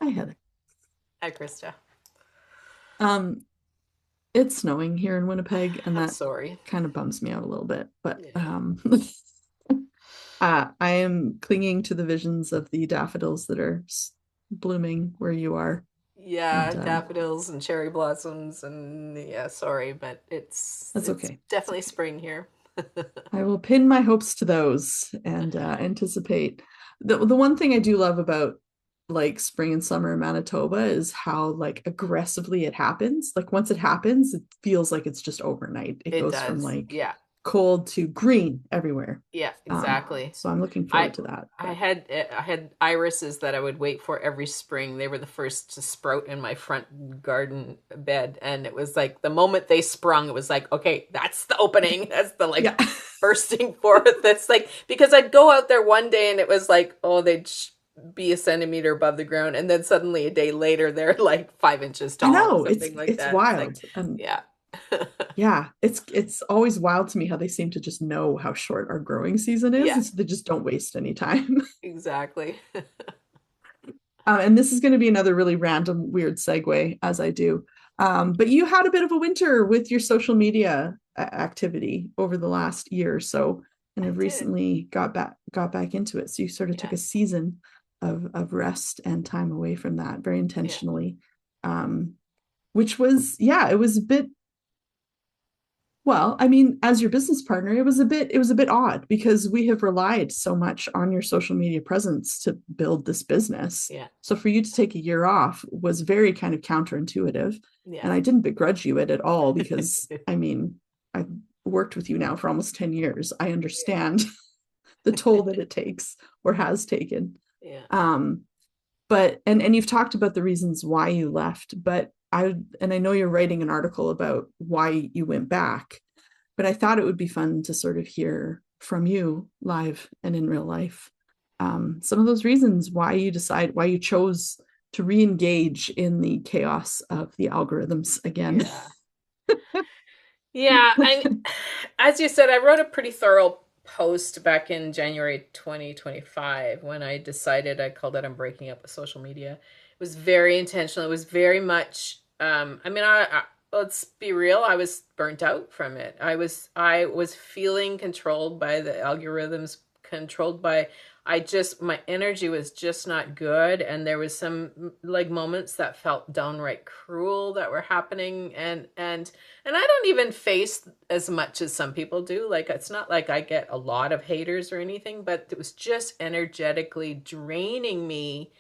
Hi, Heather. Hi, Krista. Um, it's snowing here in Winnipeg, and I'm that sorry. kind of bums me out a little bit. But Yeah. I am clinging to the visions of the daffodils that are blooming where you are, Yeah, and daffodils and cherry blossoms and yeah, sorry, but that's it's okay. It's definitely okay. spring here. I will pin my hopes to those and anticipate. The one thing I do love about like spring and summer in Manitoba is how like aggressively it happens. Like once it happens, it feels like it's just overnight. It It goes from does. like Yeah. cold to green everywhere. Yeah, exactly. So I'm looking I forward to that. I But had I had irises that I would wait for every spring. They were the first to sprout in my front garden bed, and it was like the moment they sprung, it was like, okay, that's the opening. That's the like yeah. bursting forth. That's like because I'd go out there one day and it was like, oh, they'd be a centimeter above the ground, and then suddenly a day later they're like 5 inches I tall or know something like it's that. It's like, wild. And yeah, yeah, it's always wild to me how they seem to just know how short our growing season is, yeah, and so they just don't waste any time. exactly. And this is going to be another really random, weird segue as I do. But you had a bit of a winter with your social media activity over the last year or so, and I have did. recently got back into it. So you sort of took Yeah, a season of rest and time away from that very yeah. intentionally, um, which was yeah, it was a bit well, I mean, as your business partner, it was a bit odd because we have relied so much on your social media presence to build this business. Yeah. So for you to take a year off was very kind of counterintuitive. Yeah. And I didn't begrudge you it at all because I mean, I've worked with you now for almost 10 years. I understand the toll that it takes or has taken. Yeah. Um, but and you've talked about the reasons why you left, but I know you're writing an article about why you went back, but I thought it would be fun to sort of hear from you live and in real life some of those reasons why you chose to re-engage in the chaos of the algorithms again. Yeah. Yeah. As you said, I wrote a pretty thorough post back in January 2025 when I decided I called it I'm breaking up with social media. It was very intentional. It was very much, let's be real, I was burnt out from it. I was feeling controlled by the algorithms, controlled by my energy was just not good, and there was some like moments that felt downright cruel that were happening, and I don't even face as much as some people do. Like, it's not like I get a lot of haters or anything, but it was just energetically draining me.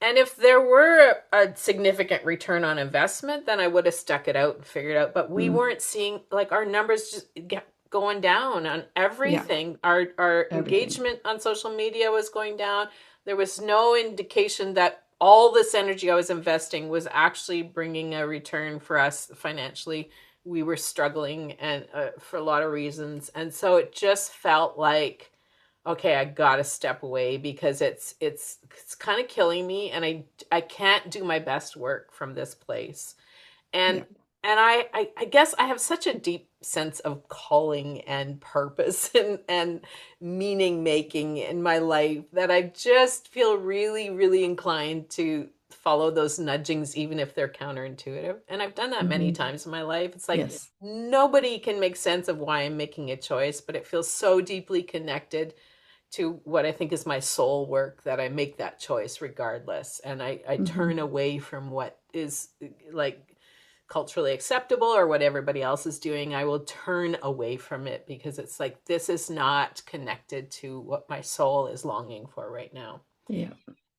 And if there were a significant return on investment, then I would have stuck it out and figured it out. But we Mm, weren't seeing, like, our numbers just get going down on yeah, everything. Our everything. engagement on social media was going down. There was no indication that all this energy I was investing was actually bringing a return for us financially. We were struggling, and for a lot of reasons, and so it just felt like, okay, I gotta step away because it's kind of killing me, and I can't do my best work from this place. Yeah. And I guess I have such a deep sense of calling and purpose and meaning making in my life that I just feel really, really inclined to follow those nudgings, even if they're counterintuitive. And I've done that many Mm-hmm. times in my life. It's like Yes. nobody can make sense of why I'm making a choice, but it feels so deeply connected to what I think is my soul work that I make that choice regardless. And I turn Mm-hmm. away from what is like culturally acceptable or what everybody else is doing. I will turn away from it because it's like, this is not connected to what my soul is longing for right now. Yeah.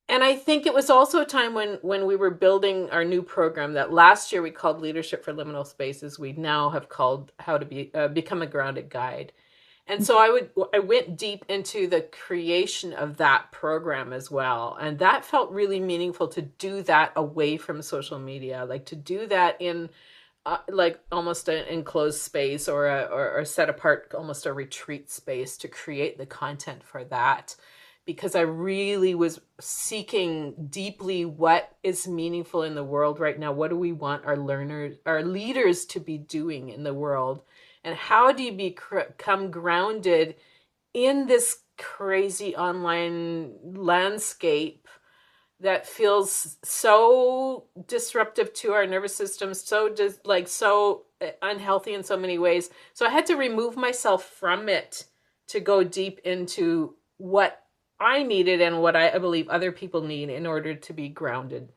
And I think it was also a time when we were building our new program that last year we called Leadership for Liminal Spaces. We now have called How to Become a Grounded Guide. And so I went deep into the creation of that program as well, and that felt really meaningful to do that away from social media, like to do that in like almost an enclosed space or set apart, almost a retreat space, to create the content for that, because I really was seeking deeply what is meaningful in the world right now. What do we want our learners, our leaders to be doing in the world? And how do you become grounded in this crazy online landscape that feels so disruptive to our nervous system, so just like so unhealthy in so many ways. So I had to remove myself from it to go deep into what I needed and what I believe other people need in order to be grounded.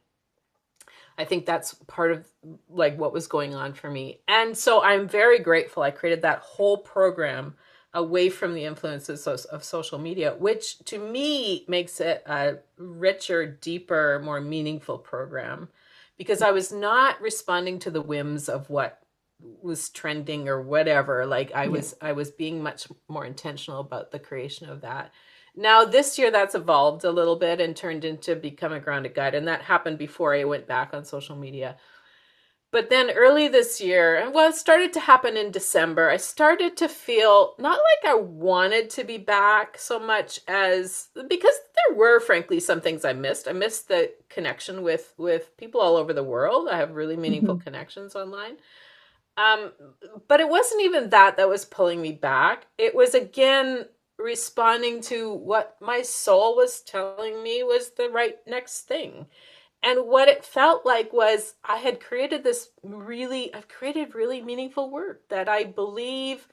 I think that's part of like what was going on for me. And so I'm very grateful I created that whole program away from the influences of social media, which to me makes it a richer, deeper, more meaningful program because I was not responding to the whims of what was trending or whatever. Like Yeah. I was being much more intentional about the creation of that. Now this year that's evolved a little bit and turned into Become a Grounded Guide, and that happened before I went back on social media. But then early this year, and well, it started to happen in December, I started to feel not like I wanted to be back so much as because there were frankly some things I missed. I missed the connection with people all over the world. I have really meaningful Hmm. connections online. Um, but it wasn't even that was pulling me back. It was again responding to what my soul was telling me was the right next thing. And what it felt like was I've created really meaningful work that I believe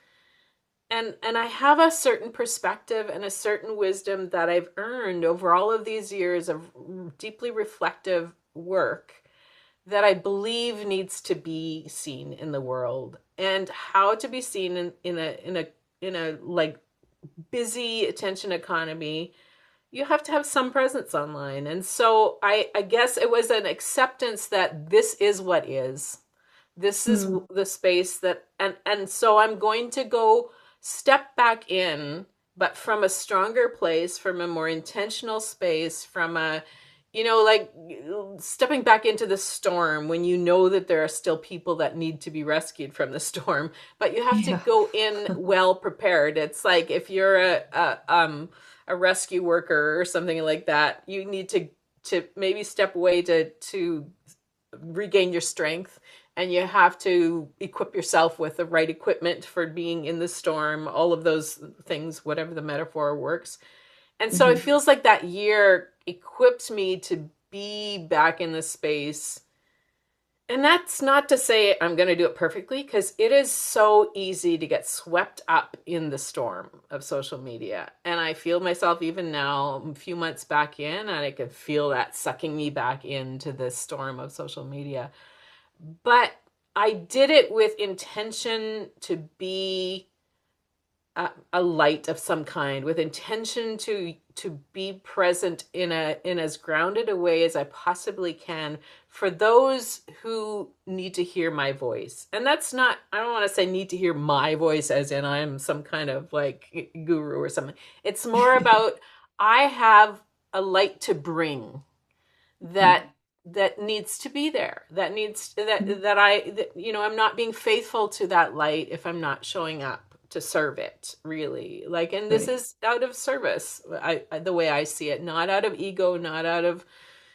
and I have a certain perspective and a certain wisdom that I've earned over all of these years of deeply reflective work that I believe needs to be seen in the world and how to be seen in a like busy attention economy. You have to have some presence online. And so I guess it was an acceptance that this is what is. This is Mm. the space that and so I'm going to go step back in, but from a stronger place, from a more intentional space, from a like stepping back into the storm when you know that there are still people that need to be rescued from the storm, but you have to Yeah. go in well prepared. It's like if you're a rescue worker or something like that, you need to maybe step away to regain your strength, and you have to equip yourself with the right equipment for being in the storm, all of those things, whatever the metaphor works. And so it Hmm. feels like that year equipped me to be back in the space. And that's not to say I'm going to do it perfectly, because it is so easy to get swept up in the storm of social media. And I feel myself even now, a few months back in, and I can feel that sucking me back into the storm of social media. But I did it with intention to be a light of some kind, with intention to be present in as grounded a way as I possibly can for those who need to hear my voice. And that's not, I don't want to say need to hear my voice as in I'm some kind of like guru or something. It's more about I have a light to bring that that needs to be there, that needs that I'm not being faithful to that light if I'm not showing up to serve it, really. Like, and this Right. is out of service, the way I see it, not out of ego, not out of,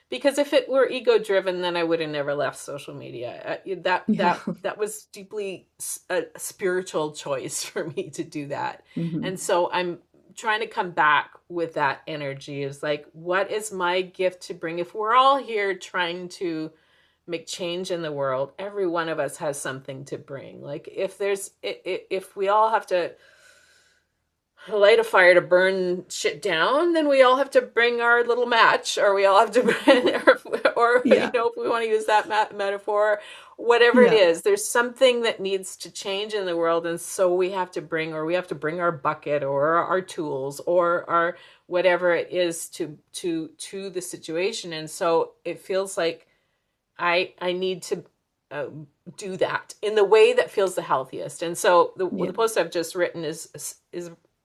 because if it were ego driven, then I would have never left social media. Yeah. That was deeply a spiritual choice for me to do that. Hmm. And so I'm trying to come back with that energy. Is like, what is my gift to bring? If we're all here trying to make change in the world, every one of us has something to bring. Like, if we all have to light a fire to burn shit down, then we all have to bring our little match, or we all have to bring, or Yeah. if we want to use that metaphor, whatever it Yeah. is, there's something that needs to change in the world, and so we have to bring, or we have to bring our bucket, or our tools, or our whatever it is to the situation. And so it feels like I need to uh, do that in the way that feels the healthiest. And so Yeah. the post I've just written is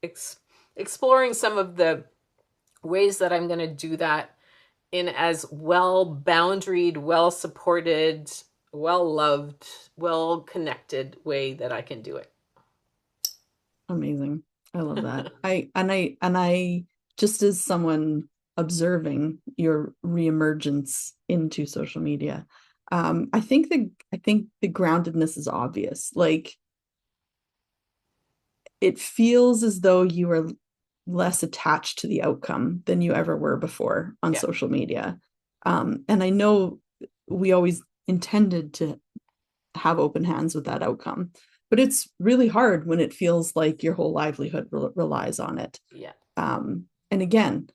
ex- exploring some of the ways that I'm going to do that in as well boundaried, well supported, well loved, well connected way that I can do it. Amazing. I love that. I just as someone observing your reemergence into social media, I think the groundedness is obvious. Like it feels as though you are less attached to the outcome than you ever were before on Yeah. social media. And I know we always intended to have open hands with that outcome, but it's really hard when it feels like your whole livelihood relies on it. Yeah. And again,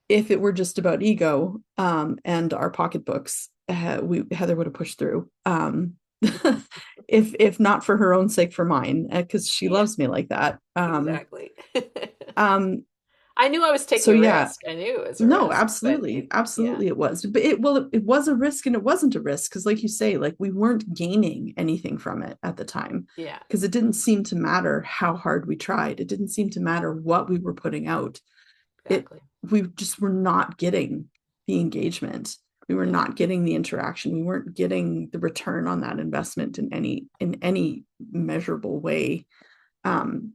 if it were just about ego and our pocketbooks, Heather would have pushed through. If not for her own sake, for mine, because she Yeah, loves me like that. exactly. Um, I knew I was so taking a yeah, risk. I knew it was a no, risk, but absolutely, yeah, absolutely, it was. But it was a risk, and it wasn't a risk because, like you say, like we weren't gaining anything from it at the time, yeah, because it didn't seem to matter how hard we tried. It didn't seem to matter what we were putting out. It exactly. We just were not getting the engagement. We were Yeah, not getting the interaction. We weren't getting the return on that investment in any measurable way. Um,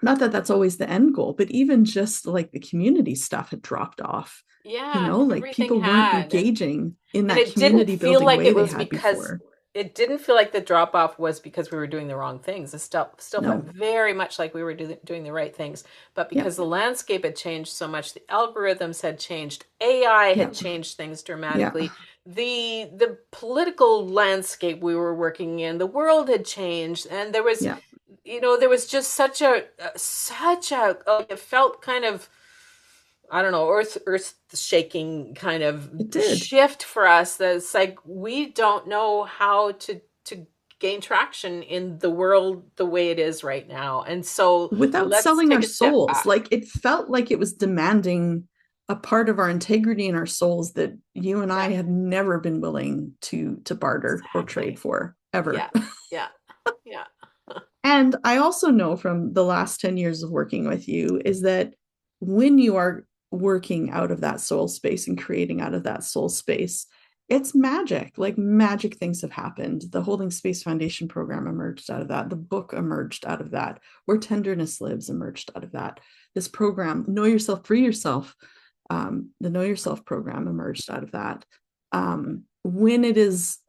Not that that's always the end goal, but even just like the community stuff had dropped off. yeah, Like everything people weren't had, engaging in and that it didn't community feel building like way it they was had because before. it didn't feel like the drop off was because we were doing the wrong things. It still felt No. very much like we were doing the right things, but Yep. because the landscape had changed so much, the algorithms had changed, AI had Yep. changed things Yeah. dramatically. The political landscape we were working in, the world had changed, and there was, Yeah. there was just such a like, it felt kind of, I don't know, earth shaking kind of It did. shift for us. That's like we don't know how to gain traction in the world the way it is right now, and so Without let's selling our take a step souls. back. Like it felt like it was demanding a part of our integrity and our souls that you and I Yeah, had never been willing to barter or trade exactly. for ever. Yeah, yeah, yeah, And I also know from the last 10 years of working with you is that when you are working out of that soul space and creating out of that soul space, it's magic. Like magic things have happened. The Holding Space Foundation program emerged out of that. The book emerged out of that. Where Tenderness Lives emerged out of that. This program, Know Yourself, Free Yourself, the Know Yourself program emerged out of that. When it is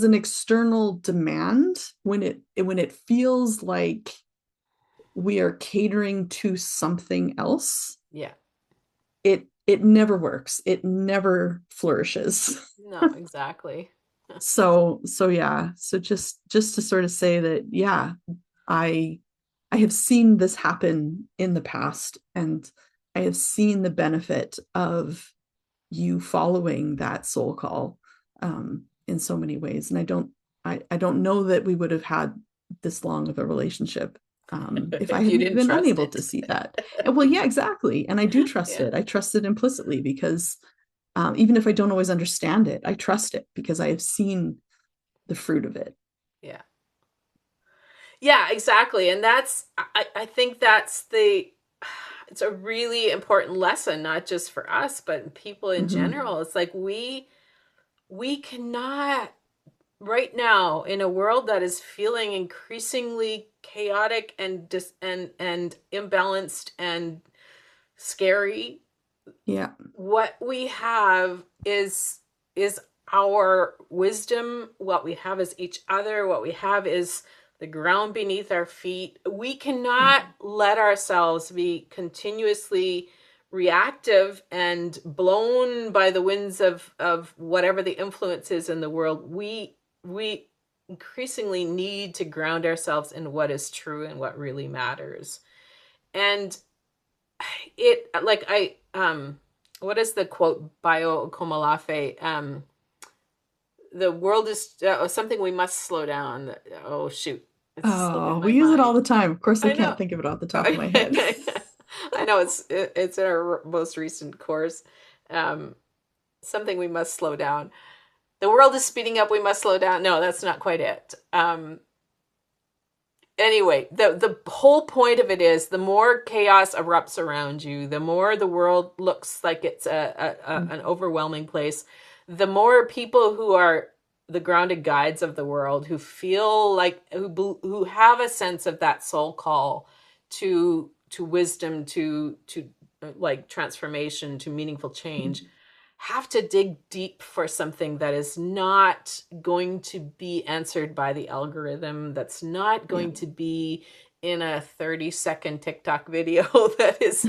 an external demand, when it feels like we are catering to something else, yeah. it never works. It never flourishes. No, exactly. So yeah. So just to sort of say that, yeah, I I have seen this happen in the past, and I have seen the benefit of you following that soul call in so many ways. And I don't know that we would have had this long of a relationship if I If you had didn't been trust unable it. to see that. And well, yeah, exactly. And I do trust Yeah, it. I trust it implicitly because even if I don't always understand it, I trust it because I have seen the fruit of it. yeah. Yeah, exactly. And I think that's it's a really important lesson, not just for us, but people in Mm-hmm. general. It's like we cannot right now in a world that is feeling increasingly chaotic and and imbalanced and scary. Yeah. What we have is our wisdom. What we have is each other. What we have is the ground beneath our feet. We Yeah. cannot let ourselves be continuously reactive and blown by the winds of whatever the influence is in the world. We increasingly need to ground ourselves in what is true and what really matters. And it like I what is the quote, bio komalafe, the world is something we must slow down. Oh shoot, it's slipping Oh, my we use it all mind. the time. Of course, I I know. can't think of it off the top of my head. I know it's in our most recent course. um Something we must slow down. The world is speeding up, we must slow down. No, that's not quite it. Anyway, the whole point of it is the more chaos erupts around you, the more the world looks like it's an overwhelming place, the more people who are the grounded guides of the world, who feel like who have a sense of that soul call to wisdom, to like transformation, to meaningful change, have to dig deep for something that is not going to be answered by the algorithm, that's not Yeah. going to be in a 30-second TikTok video that is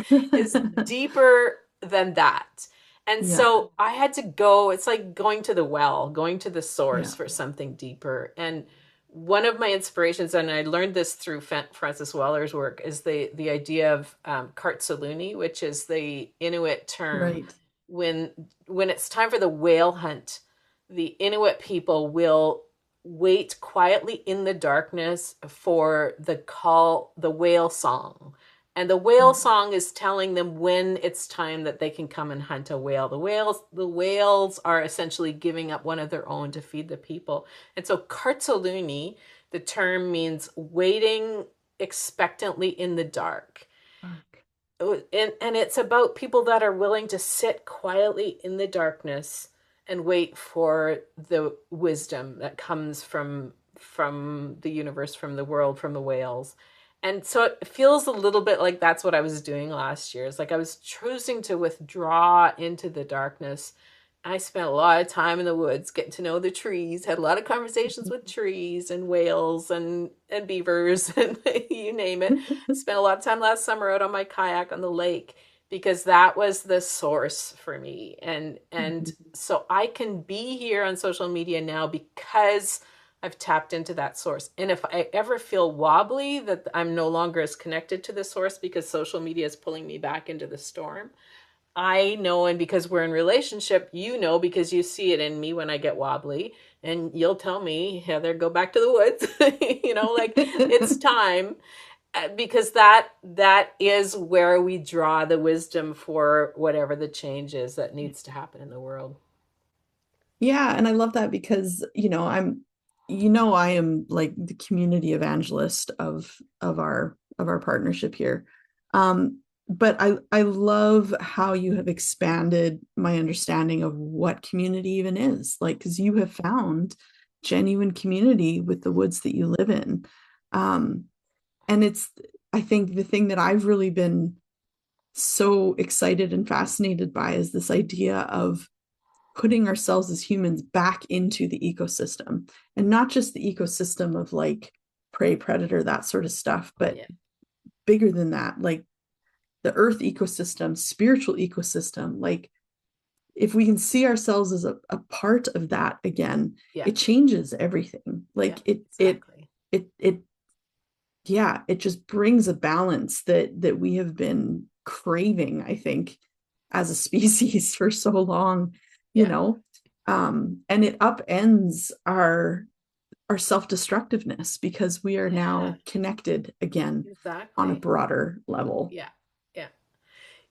deeper than that. And Yeah. so I had to go, it's like going to the well, going to the source Yeah. for something deeper. And one of my inspirations, and I learned this through Francis Weller's work, is the idea of kartsaluni, which is the Inuit term. Right. When when it's time for the whale hunt, the Inuit people will wait quietly in the darkness for the whale song. And the whale Mm. song is telling them when it's time that they can come and hunt a whale. The whales are essentially giving up one of their own to feed the people. And so kartsaluni, the term means waiting expectantly in the dark. Dark. And it's about people that are willing to sit quietly in the darkness and wait for the wisdom that comes from the universe, from the world, from the whales. And so it feels a little bit like that's what I was doing last year. It's like I was choosing to withdraw into the darkness. I spent a lot of time in the woods getting to know the trees, had a lot of conversations with trees and whales and beavers and you name it. Spent a lot of time last summer out on my kayak on the lake because that was the source for me. And Mhm. so I can be here on social media now because I've tapped into that source. And if I ever feel wobbly that I'm no longer as connected to the source because social media is pulling me back into the storm, I know, and because we're in relationship, you know, because you see it in me when I get wobbly, and you'll tell me, Heather, go back to the woods. Like it's time, because that is where we draw the wisdom for whatever the change is that needs to happen in the world. Yeah, and I love that because, I am like the community evangelist of our partnership here. But I love how you have expanded my understanding of what community even is. Like, because you have found genuine community with the woods that you live in. Um, and I think the thing that I've really been so excited and fascinated by is this idea of putting ourselves as humans back into the ecosystem, and not just the ecosystem of like prey, predator, that sort of stuff, but Yeah, bigger than that, like the earth ecosystem, spiritual ecosystem. Like if we can see ourselves as a part of that again, yeah, it changes everything. yeah, Like exactly. it yeah, it just brings a balance that we have been craving, I think, as a species for so long, you Yeah, know. And it upends our self-destructiveness because we are yeah, now connected again on a exactly. broader level. Yeah, yeah.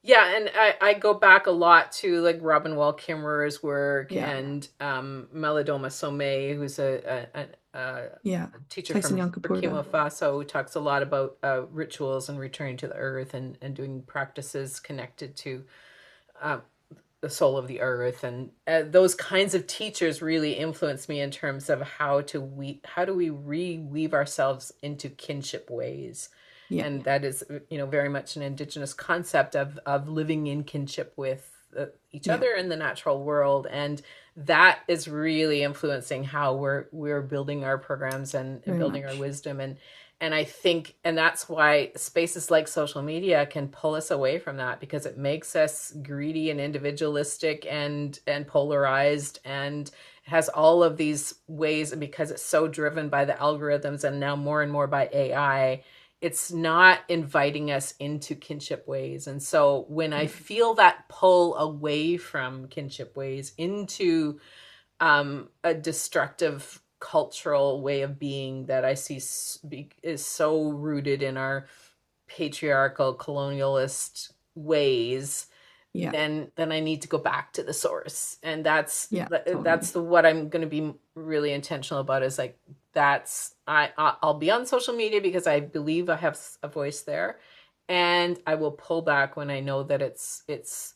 Yeah, and I go back a lot to like Robin Wall Kimmerer's work Yeah. and Malidoma Somé, who's a Yeah. teacher Tyson from Yunkaporta. Burkina Faso, who talks a lot about rituals and returning to the earth and doing practices connected to um, the soul of the earth. And those kinds of teachers really influenced me in terms of how do we reweave ourselves into kinship ways. Yeah. And that is, very much an indigenous concept of living in kinship with each Yeah. other in the natural world. And that is really influencing how we're building our programs and Very building our much. wisdom. And I think, and that's why spaces like social media can pull us away from that, because it makes us greedy and individualistic and polarized, and has all of these ways. And because it's so driven by the algorithms and now more and more by AI, it's not inviting us into kinship ways. And so when I Yeah. feel that pull away from kinship ways into a destructive cultural way of being that I see is so rooted in our patriarchal colonialist ways, Yeah. then I need to go back to the source. And that's Yeah. that's Totally. the what I'm going to be really intentional about, is like that's I'll be on social media because I believe I have a voice there, and I will pull back when I know that it's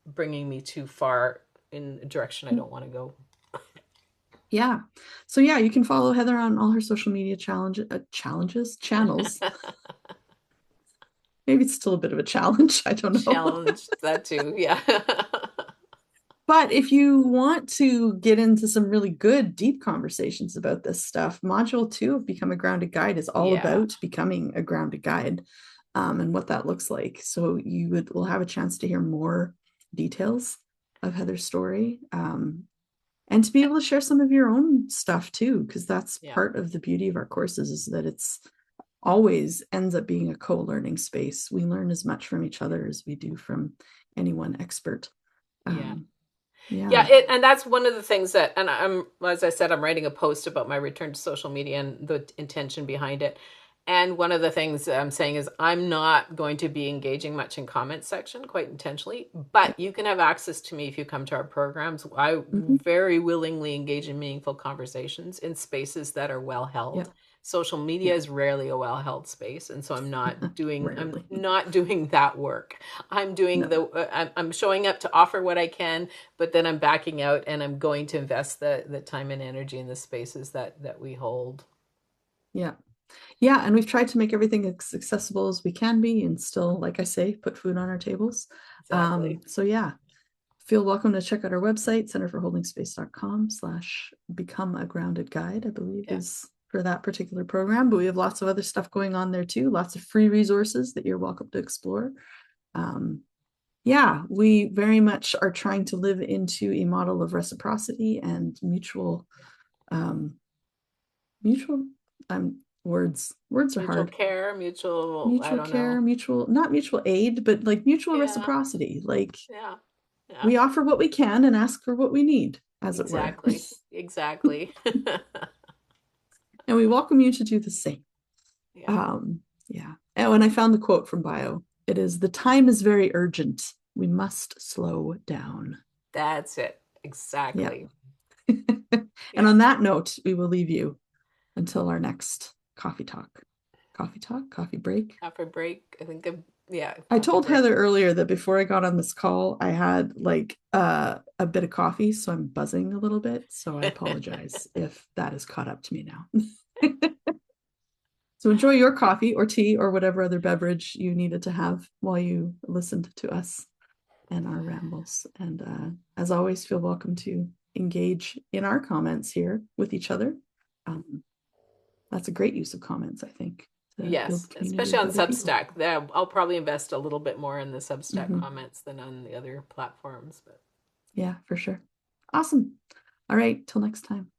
bringing me too far in a direction I don't want to go. Yeah. So yeah, you can follow Heather on all her social media challenges, channels. Maybe it's still a bit of a challenge. I don't know. Challenge that too. Yeah. But if you want to get into some really good, deep conversations about this stuff, Module 2 of Become a Grounded Guide is all Yeah. about becoming a grounded guide, and what that looks like. So we'll have a chance to hear more details of Heather's story. And to be able to share some of your own stuff too, because that's Yeah. part of the beauty of our courses is that it's always ends up being a co-learning space. We learn as much from each other as we do from any one expert. Yeah. Yeah. Yeah, and that's one of the things that, and as I said, I'm writing a post about my return to social media and the intention behind it. And one of the things that I'm saying is I'm not going to be engaging much in comment section quite intentionally, Yeah. but you can have access to me if you come to our programs. I Mm-hmm. very willingly engage in meaningful conversations in spaces that are well Yeah. held. Social media Yeah. is rarely a well held space, and so I'm Rarely. not doing that work. I'm doing No. I'm showing up to offer what I can, but then I'm backing out and I'm going to invest the time and energy in the spaces that we hold. Yeah. Yeah. And we've tried to make everything as accessible as we can be and still, like I say, put food on our tables. Exactly. So yeah, feel welcome to check out our website, centerforholdingspace.com/become a grounded guide, I believe Yeah. is for that particular program. But we have lots of other stuff going on there too, lots of free resources that you're welcome to explore. Yeah, we very much are trying to live into a model of reciprocity and um, mutual words are Mutual hard. care, mutual, I Mutual don't care, know. mutual, not mutual aid, but like mutual Yeah. reciprocity. Like Yeah. Yeah. we offer what we can and ask for what we need, as it were. Exactly. Exactly. And we welcome you to do the same. Yeah. Yeah. And when I found the quote from Bio, it is the time is very urgent. We must slow down. That's it. Yeah. Exactly. And Yeah. on that note, we will leave you until our next coffee talk. Coffee talk, coffee break. After break, I think yeah, I coffee told break. Heather earlier that before I got on this call, I had like a bit of coffee, so I'm buzzing a little bit. So I apologize if that is caught up to me now. So enjoy your coffee or tea or whatever other beverage you needed to have while you listened to us and our rambles. And as always, feel welcome to engage in our comments here with each other. Um, that's a great use of comments, I think, to build Yes, community especially with on other people. Substack. There, I'll probably invest a little bit more in the Substack Mm-hmm. comments than on the other platforms, but Yeah, for sure. Awesome. All right, till next time.